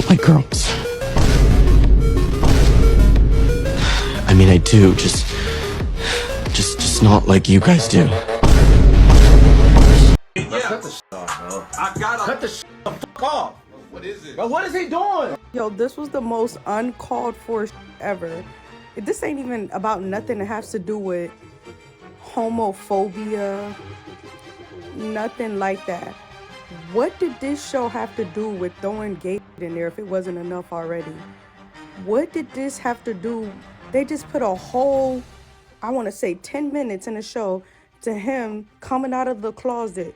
don't like girls. I mean, I do, just not like you guys do. Let's cut the shit off, bro. I gotta cut the shit the fuck off. What is it? Bro, what is he doing? Yo, this was the most uncalled for ever. This ain't even about nothing that has to do with homophobia, nothing like that. What did this show have to do with throwing gay in there if it wasn't enough already? What did this have to do? They just put a whole, I want to say 10 minutes in the show to him coming out of the closet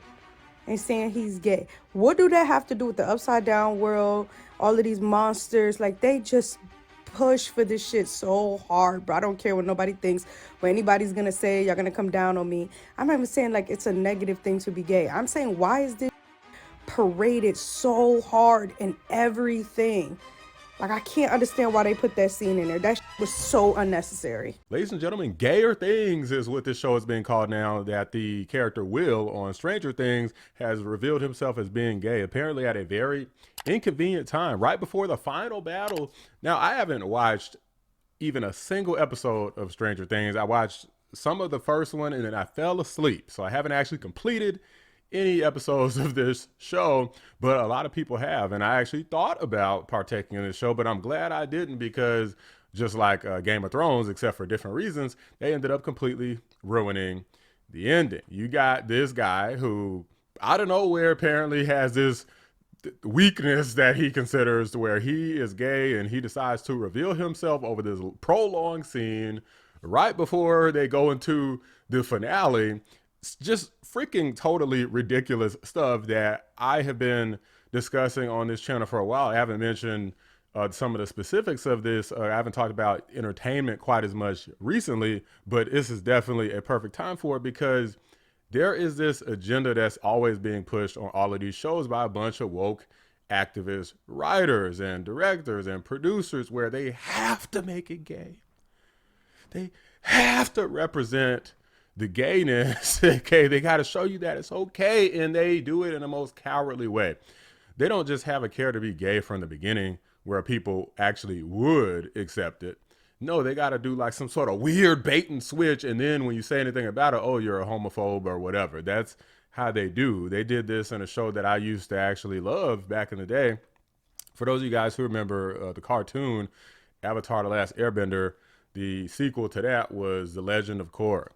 and saying he's gay. What do that have to do with the upside down world, all of these monsters? Like, they just push for this shit so hard, bro. I don't care what nobody thinks, what anybody's gonna say, y'all gonna come down on me. I'm not even saying like it's a negative thing to be gay. I'm saying, why is this paraded so hard in everything? Like, I can't understand why they put that scene in there. That shit was so unnecessary. Ladies and gentlemen, gayer things is what this show is being called now, that the character Will on Stranger Things has revealed himself as being gay, apparently at a very inconvenient time, right before the final battle. Now, I haven't watched even a single episode of Stranger Things. I watched some of the first one and then I fell asleep. So I haven't actually completed any episodes of this show, but a lot of people have. And I actually thought about partaking in this show, but I'm glad I didn't, because just like Game of Thrones, except for different reasons, they ended up completely ruining the ending. You got this guy who, out of nowhere, apparently has this weakness that he considers where he is gay, and he decides to reveal himself over this prolonged scene right before they go into the finale. It's just freaking totally ridiculous stuff that I have been discussing on this channel for a while. I haven't mentioned some of the specifics of this. I haven't talked about entertainment quite as much recently, but this is definitely a perfect time for it, because there is this agenda that's always being pushed on all of these shows by a bunch of woke activist writers and directors and producers, where they have to make it gay. They have to represent the gayness. Okay, they got to show you that it's okay, and they do it in the most cowardly way. They don't just have a character be gay from the beginning where people actually would accept it. No, they got to do like some sort of weird bait and switch, and then when you say anything about it, oh, you're a homophobe or whatever. That's how they do. They did this in a show that I used to actually love back in the day. For those of you guys who remember the cartoon Avatar: The Last Airbender, the sequel to that was The Legend of Korra.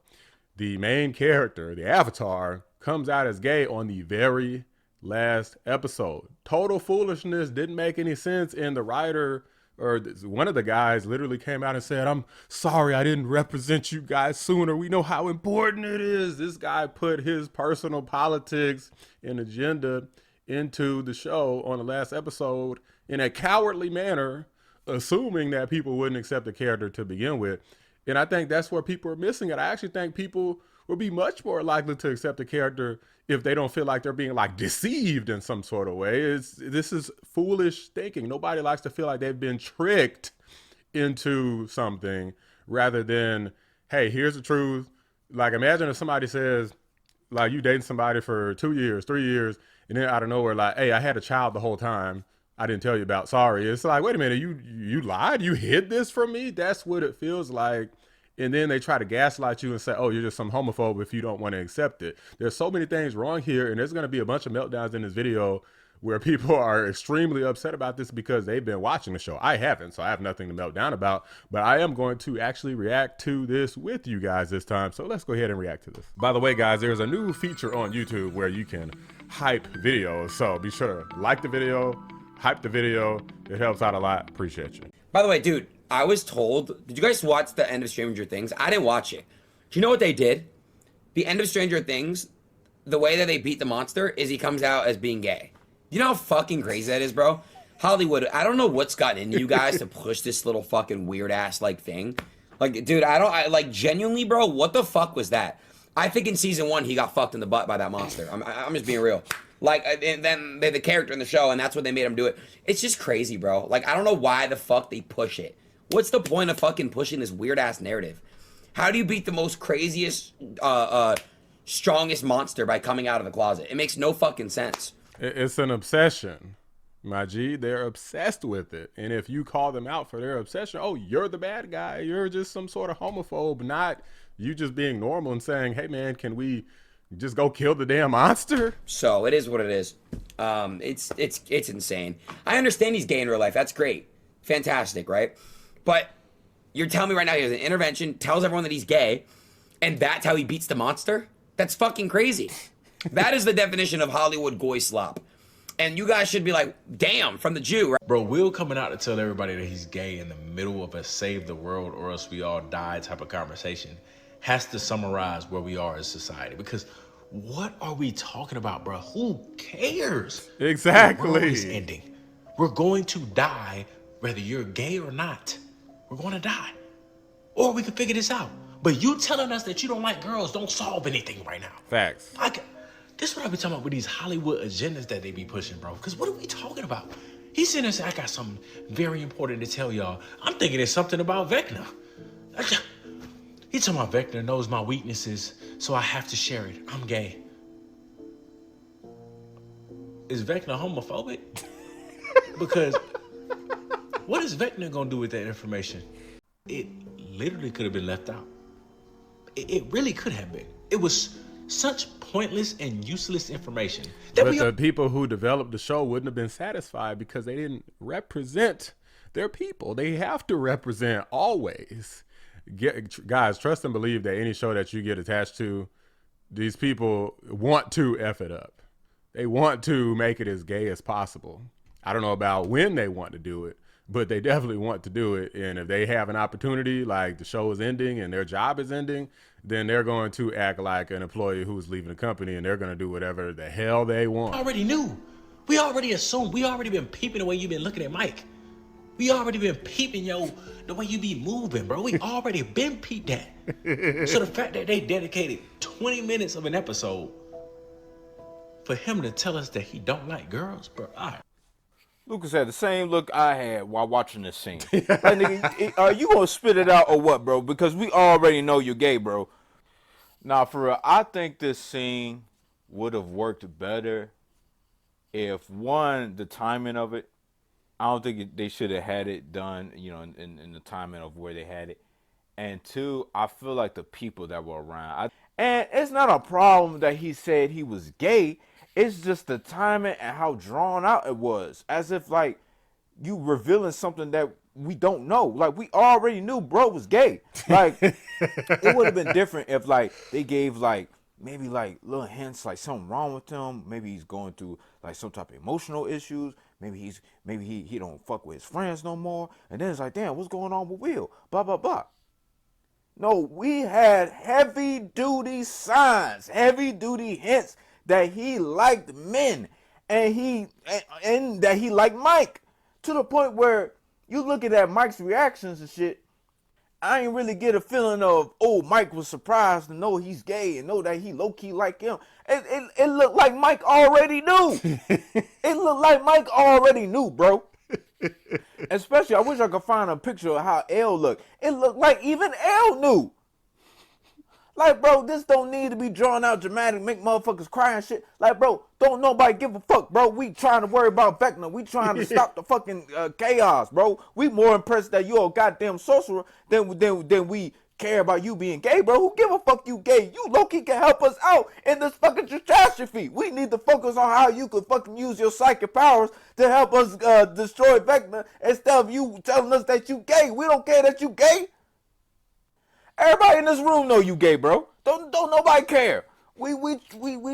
The main character, the Avatar, comes out as gay on the very last episode. Total foolishness, didn't make any sense, and the writer, or one of the guys, literally came out and said, "I'm sorry I didn't represent you guys sooner. We know how important it is." This guy put his personal politics and agenda into the show on the last episode in a cowardly manner, assuming that people wouldn't accept the character to begin with. And I think that's where people are missing it. I actually think people will be much more likely to accept a character if they don't feel like they're being like deceived in some sort of way. This is foolish thinking. Nobody likes to feel like they've been tricked into something, rather than, hey, here's the truth. Like, imagine if somebody says, like, you dating somebody for 2 years, 3 years, and then out of nowhere, like, hey, I had a child the whole time I didn't tell you about. Sorry. It's like, wait a minute, you lied? You hid this from me? That's what it feels like. And then they try to gaslight you and say, oh, you're just some homophobe if you don't want to accept it. There's so many things wrong here, and there's going to be a bunch of meltdowns in this video where people are extremely upset about this because they've been watching the show. I haven't, so I have nothing to melt down about, but I am going to actually react to this with you guys this time. So let's go ahead and react to this. By the way, guys, there's a new feature on YouTube where you can hype videos. So be sure to like the video, hype the video. It helps out a lot. Appreciate you. By the way, dude, I was told, did you guys watch the end of Stranger Things? I didn't watch it. Do you know what they did? The end of Stranger Things, the way that they beat the monster is he comes out as being gay. You know how fucking crazy that is, bro? Hollywood, I don't know what's gotten into you guys to push this little fucking weird ass like thing. Like, dude, like genuinely, bro, what the fuck was that? I think in season 1 he got fucked in the butt by that monster. I'm just being real. Like, and then they're the character in the show, and that's what they made him do it. It's just crazy, bro. Like, I don't know why the fuck they push it. What's the point of fucking pushing this weird ass narrative? How do you beat the most craziest, strongest monster by coming out of the closet? It makes no fucking sense. It's an obsession. My G, they're obsessed with it. And if you call them out for their obsession, oh, you're the bad guy. You're just some sort of homophobe, not you just being normal and saying, hey, man, can we just go kill the damn monster? So it is what it is. It's insane. I understand he's gay in real life. That's great. Fantastic, right? But you're telling me right now he has an intervention, tells everyone that he's gay, and that's how he beats the monster? That's fucking crazy. That is the definition of Hollywood goy slop. And you guys should be like, damn, from the Jew, right? Bro, Will coming out to tell everybody that he's gay in the middle of a save the world or else we all die type of conversation has to summarize where we are as society. Because what are we talking about, bro? Who cares? Exactly. The world is ending. We're going to die whether you're gay or not. We're going to die. Or we can figure this out. But you telling us that you don't like girls don't solve anything right now. Facts. This is what I be talking about with these Hollywood agendas that they be pushing, bro. Because what are we talking about? He's sitting there saying, I got something very important to tell y'all. I'm thinking it's something about Vecna. He's talking about Vecna knows my weaknesses, so I have to share it. I'm gay. Is Vecna homophobic? Because what is Vecna gonna do with that information? It literally could have been left out. It really could have been. It was such pointless and useless information. But the people who developed the show wouldn't have been satisfied because they didn't represent their people. They have to represent always. Guys, trust and believe that any show that you get attached to, these people want to F it up. They want to make it as gay as possible. I don't know about when they want to do it, but they definitely want to do it. And if they have an opportunity, like the show is ending and their job is ending, then they're going to act like an employee who's leaving the company and they're going to do whatever the hell they want. We already knew. We already assumed. We already been peeping the way you've been looking at Mike. We already been peeping, the way you be moving, bro. We already been peeped that. So the fact that they dedicated 20 minutes of an episode for him to tell us that he don't like girls, bro, all right. Lucas had the same look I had while watching this scene. Like, nigga, are you gonna spit it out or what, bro? Because we already know you're gay, bro. Nah, for real, I think this scene would have worked better if, one, the timing of it, I don't think they should have had it done, in the timing of where they had it. And two, I feel like the people that were around. And it's not a problem that he said he was gay. It's just the timing and how drawn out it was. As if, like, you revealing something that we don't know. Like, we already knew bro was gay. Like, it would have been different if, like, they gave, like, maybe, like, little hints, like, something wrong with him. Maybe he's going through, like, some type of emotional issues. Maybe he don't fuck with his friends no more. And then it's like, damn, what's going on with Will? Blah, blah, blah. No, we had heavy-duty signs, heavy-duty hints that he liked men and that he liked Mike, to the point where you looking at Mike's reactions and shit, I ain't really get a feeling of, oh, Mike was surprised to know he's gay and know that he low-key like him. It looked like Mike already knew. It looked like Mike already knew, bro. Especially, I wish I could find a picture of how L looked. It looked like even L knew. Like, bro, this don't need to be drawn out dramatic, make motherfuckers cry and shit. Like, bro, don't nobody give a fuck, bro. We trying to worry about Vecna. We trying to stop the fucking chaos, bro. We more impressed that you a goddamn sorcerer than we care about you being gay, bro. Who give a fuck you gay? You low-key can help us out in this fucking catastrophe. We need to focus on how you could fucking use your psychic powers to help us destroy Vecna instead of you telling us that you gay. We don't care that you gay. Everybody in this room know you gay, bro. Don't nobody care. We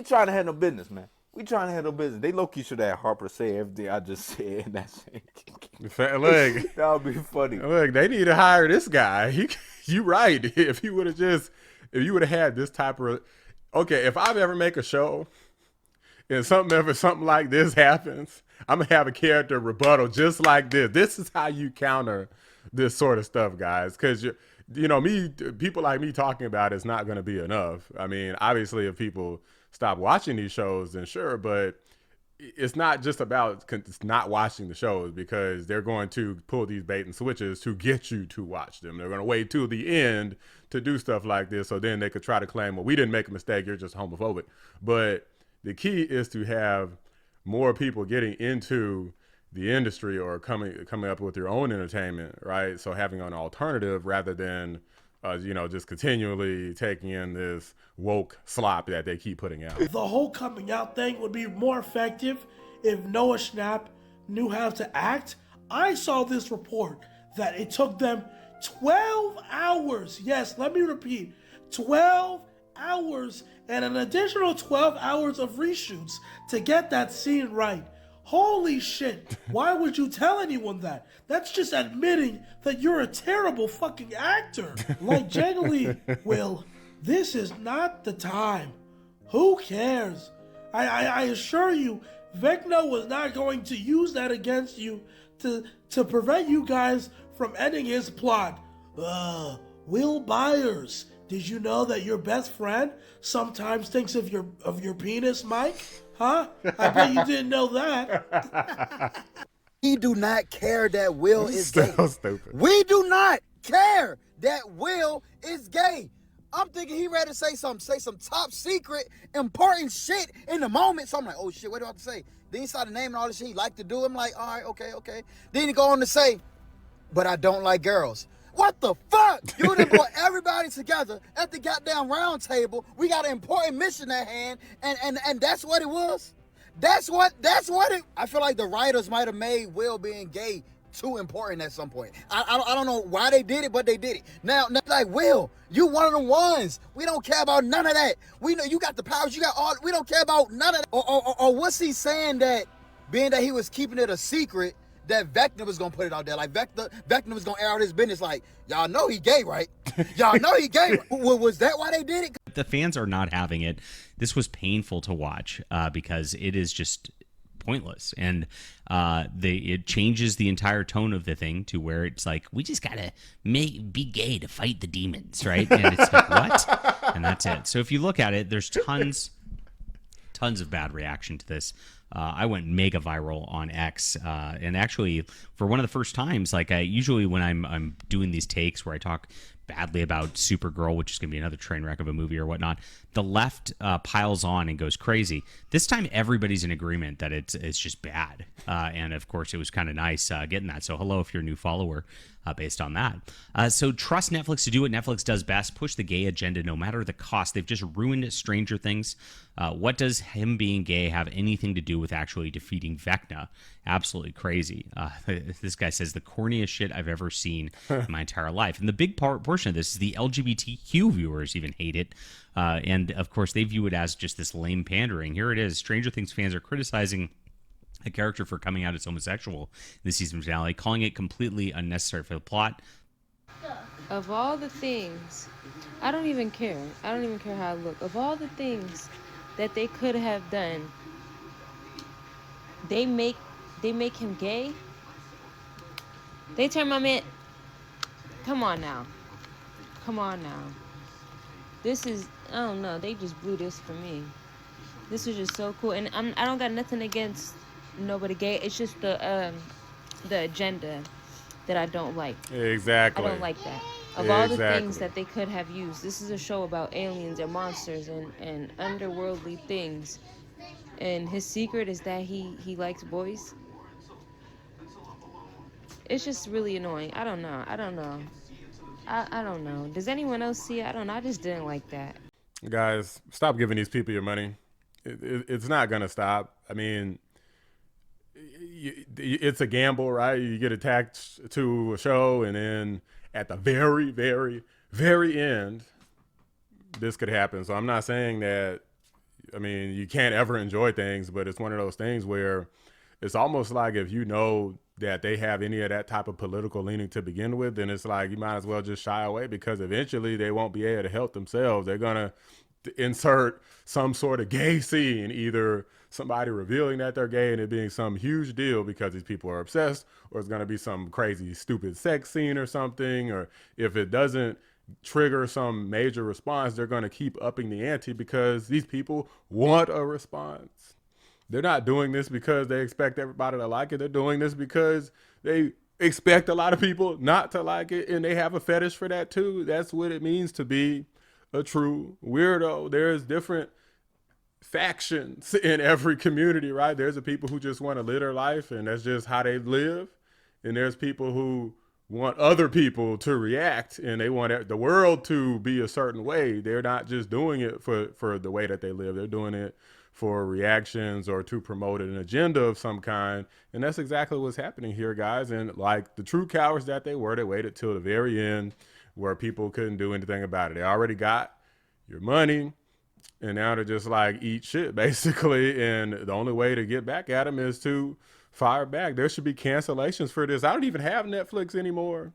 trying to handle business, man. We trying to handle business. They low-key should have Harper say everything I just said in that scene. Look, that would be funny. Look, they need to hire this guy. You right. If you would have had this type of, okay, if I ever make a show and something like this happens, I'm gonna have a character rebuttal just like this. This is how you counter this sort of stuff, guys, because people like me talking about it's not going to be enough. I mean, obviously, if people stop watching these shows, then sure, but it's not just about not watching the shows, because they're going to pull these bait and switches to get you to watch them. They're going to wait till the end to do stuff like this, so then they could try to claim, well, we didn't make a mistake, you're just homophobic. But the key is to have more people getting into the industry or coming up with your own entertainment, right? So having an alternative rather than just continually taking in this woke slop that they keep putting out. The whole coming out thing would be more effective if Noah Schnapp knew how to act. I saw this report that it took them 12 hours. Yes, let me repeat, 12 hours and an additional 12 hours of reshoots to get that scene right. Holy shit, why would you tell anyone that? That's just admitting that you're a terrible fucking actor. Like Jiggly, Will, this is not the time. Who cares? I assure you, Vecna was not going to use that against you to prevent you guys from ending his plot. Will Byers, did you know that your best friend sometimes thinks of your penis, Mike? Huh? I bet you didn't know that. We do not care that Will is gay. So stupid. We do not care that Will is gay. I'm thinking he ready to say some top secret, important shit in the moment. So I'm like, oh shit, what do I have to say? Then he started naming all the shit he liked to do. I'm like, all right, okay. Then he go on to say, but I don't like girls. What the fuck? You done brought everybody together at the goddamn round table. We got an important mission at hand, and that's what it was. That's what it. I feel like the writers might have made Will being gay too important at some point. I don't know why they did it, but they did it. Now like, Will, you one of the ones. We don't care about none of that. We know you got the powers. You got all. We don't care about none of that. Or what's he saying that being that he was keeping it a secret, that Vecna was gonna put it out there, like Vecna was gonna air out his business, like, y'all know he gay, right? Y'all know he gay. Was that why they did it? The fans are not having it. This was painful to watch because it is just pointless, and it changes the entire tone of the thing to where it's like, we just gotta be gay to fight the demons, right? And it's like, what? And that's it. So if you look at it, there's tons of bad reaction to this. I went mega viral on X, and actually, for one of the first times, like I usually when I'm doing these takes where I talk badly about Supergirl, which is going to be another train wreck of a movie or whatnot, the left piles on and goes crazy. This time, everybody's in agreement that it's just bad, and of course, it was kind of nice getting that. So, hello if you're a new follower. Based on that. So trust Netflix to do what Netflix does best, push the gay agenda no matter the cost. They've just ruined Stranger Things. What does him being gay have anything to do with actually defeating Vecna? Absolutely crazy. This guy says the corniest shit I've ever seen in my entire life. And the big portion of this is the LGBTQ viewers even hate it. And of course, they view it as just this lame pandering. Here it is. Stranger Things fans are criticizing a character for coming out as homosexual this season finale, calling it completely unnecessary for the plot. Of all the things, I don't even care. I don't even care how I look. Of all the things that they could have done, they make him gay. They turn my man. Come on now. This is, I don't know. They just blew this for me. This is just so cool, and I don't got nothing against nobody gay. It's just the agenda that I don't like. Exactly. I don't like that. Of all the things that they could have used, this is a show about aliens and monsters and underworldly things. And his secret is that he likes boys. It's just really annoying. I don't know. I don't know. Does anyone else see it? I don't know. I just didn't like that. Guys, stop giving these people your money. It's not gonna stop. I mean, it's a gamble, right? You get attached to a show, and then at the very, very, very end, this could happen. So I'm not saying that, I mean, you can't ever enjoy things, but it's one of those things where it's almost like if you know that they have any of that type of political leaning to begin with, then it's like you might as well just shy away, because eventually they won't be able to help themselves. They're going to insert some sort of gay scene, either somebody revealing that they're gay and it being some huge deal because these people are obsessed, or it's going to be some crazy stupid sex scene or something. Or if it doesn't trigger some major response, they're going to keep upping the ante because these people want a response. They're not doing this because they expect everybody to like it. They're doing this because they expect a lot of people not to like it, and they have a fetish for that too. That's what it means to be a true weirdo. There's different factions in every community, right? There's the people who just want to live their life and that's just how they live. And there's people who want other people to react and they want the world to be a certain way. They're not just doing it for the way that they live. They're doing it for reactions or to promote an agenda of some kind. And that's exactly what's happening here, guys. And like the true cowards that they were, they waited till the very end where people couldn't do anything about it. They already got your money and now they're just like eat shit basically. And the only way to get back at them is to fire back. There should be cancellations for this. I don't even have Netflix anymore.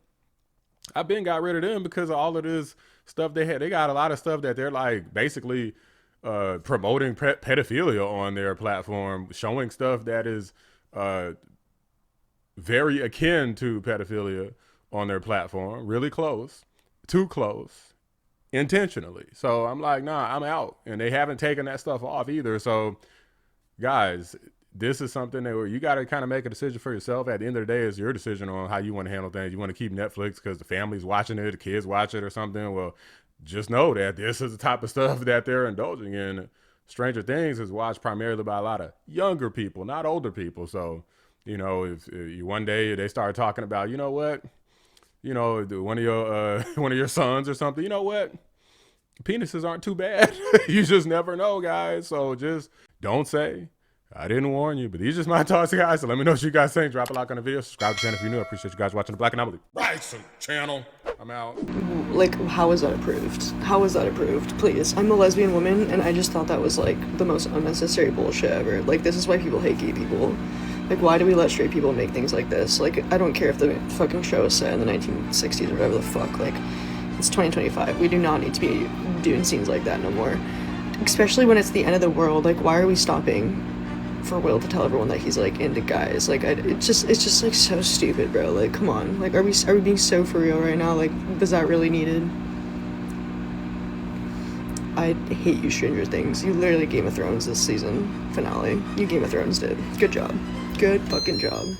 I've been got rid of them because of all of this stuff they had. They got a lot of stuff that they're like basically promoting pedophilia on their platform, showing stuff that is very akin to pedophilia on their platform, really close, too close, intentionally. So I'm like, nah, I'm out. And they haven't taken that stuff off either. So guys, this is something that you got to kind of make a decision for yourself. At the end of the day, it's your decision on how you want to handle things. You want to keep Netflix because the family's watching it, the kids watch it or something. Well, just know that this is the type of stuff that they're indulging in. Stranger Things is watched primarily by a lot of younger people, not older people. So, you know, if you one day they start talking about, you know what, you know, one of your sons or something, you know what, penises aren't too bad. You just never know, guys. So just don't say I didn't warn you, but these are just my thoughts, guys. So let me know what you guys think. Drop a like on the video. Subscribe to the channel if you're new. I appreciate you guys watching the Black Anomaly Bryson channel. I'm out. Like, how is that approved? How is that approved? Please. I'm a lesbian woman, and I just thought that was, like, the most unnecessary bullshit ever. Like, this is why people hate gay people. Like, why do we let straight people make things like this? Like, I don't care if the fucking show is set in the 1960s or whatever the fuck. Like, it's 2025. We do not need to be doing scenes like that no more. Especially when it's the end of the world. Like, why are we stopping for Will to tell everyone that he's like into guys? Like, it's just like so stupid, bro. Like, come on. Like, are we being so for real right now? Like, was that really needed? I hate you, Stranger Things. You literally Game of Thrones this season finale. You Game of Thrones did. Good job. Good fucking job.